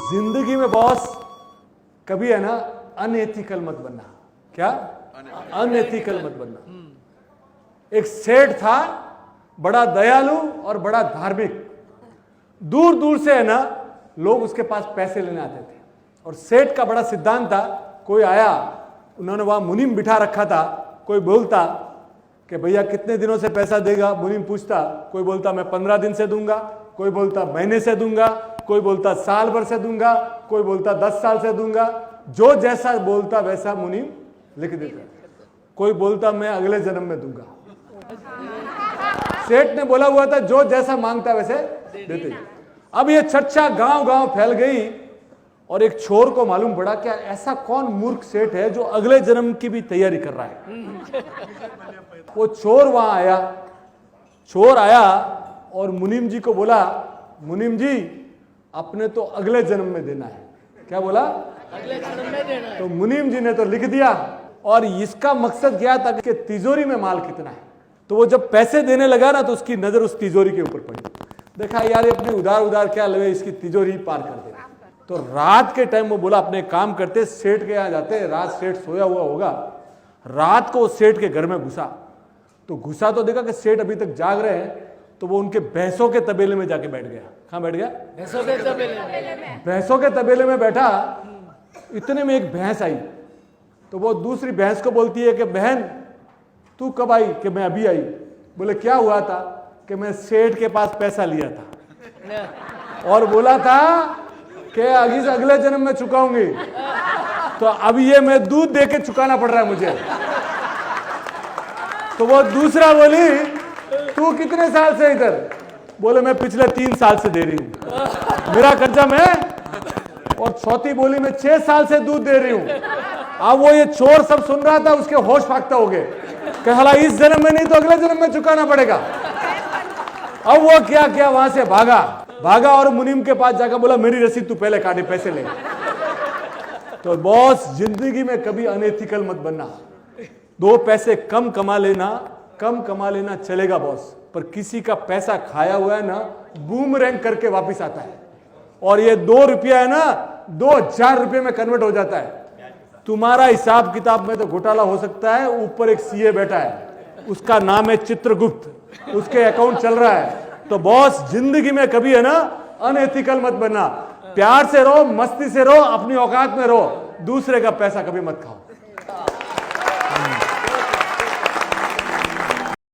जिंदगी में बॉस कभी है ना अनएथिकल मत बनना। क्या? अनएथिकल मत बनना। एक सेठ था, बड़ा दयालु और बड़ा धार्मिक। दूर दूर से है ना लोग उसके पास पैसे लेने आते थे। और सेठ का बड़ा सिद्धांत था, कोई आया, उन्होंने वहां मुनीम बिठा रखा था, कोई बोलता कि भैया कितने दिनों से पैसा देगा, मुनीम पूछता, कोई बोलता मैं 15 दिन से दूंगा, कोई बोलता महीने से दूंगा, कोई बोलता साल भर से दूंगा, कोई बोलता 10 साल से दूंगा। जो जैसा बोलता वैसा मुनीम लिख देता। कोई बोलता मैं अगले जन्म में दूंगा। सेठ ने बोला हुआ था जो जैसा मांगता वैसे देते। अब ये चर्चा गांव गांव फैल गई और एक छोर को मालूम पड़ा कि ऐसा कौन मूर्ख सेठ है जो अगले जन्म की भी तैयारी कर रहा है। वो चोर वहां आया, चोर आया और मुनीम जी को बोला, मुनीम जी अपने तो अगले जन्म में देना है। क्या बोला? अगले जन्म में देना है। तो मुनीम जी ने तो लिख दिया। और इसका मकसद क्या था कि तिजोरी में माल कितना है। तो वो जब पैसे देने लगा ना तो उसकी नजर उस तिजोरी के ऊपर पड़ी। देखा यार ये अपने उधार उधार क्या लगे, इसकी तिजोरी पार कर दे। तो रात के टाइम वो बोला अपने काम करते, सेठ के यहाँ जाते, रात सेठ सोया हुआ होगा, रात को सेठ के घर में घुसा। तो घुसा तो देखा कि सेठ अभी तक जाग रहे हैं, तो वो उनके भैंसों के तबेले में जाके बैठ गया। कहाँ बैठ गया? भैंसों के तबेले में। भैंसों के तबेले में बैठा। इतने में एक भैंस आई, तो वो दूसरी भैंस को बोलती है कि बहन तू कब आई? कि मैं अभी आई। बोले क्या हुआ था? कि मैं सेठ के पास पैसा लिया था और बोला था कि अगले जन्म में चुकाऊंगी, तो अब ये मैं दूध दे के चुकाना पड़ रहा है मुझे। तो वो दूसरा बोली तू कितने साल से इधर? बोले मैं पिछले 3 साल से दे रही हूं, मेरा कर्जा मैं। और चौथी बोली मैं 6 साल से दूध दे रही हूं। अब वो ये चोर सब सुन रहा था, उसके होश फाकता हो गए कि हला इस जन्म में नहीं तो अगले जन्म में चुकाना पड़ेगा। अब वो क्या किया, वहां से भागा और मुनीम के पास जाकर बोला मेरी रसीद तू पहले काटे, पैसे ले। तो बॉस जिंदगी में कभी अनएथिकल मत बनना। 2 पैसे कम कमा लेना चलेगा बॉस, पर किसी का पैसा खाया हुआ है ना बूमरैंग करके वापिस आता है। और ये 2 रुपया है ना 2000 रुपये में कन्वर्ट हो जाता है। तुम्हारा हिसाब किताब में तो घोटाला हो सकता है, ऊपर एक सीए बैठा है, उसका नाम है चित्रगुप्त, उसके अकाउंट चल रहा है। तो बॉस जिंदगी में कभी है ना अनएथिकल मत बनना। प्यार से रहो, मस्ती से रहो, अपनी औकात में रहो, दूसरे का पैसा कभी मत खाओ।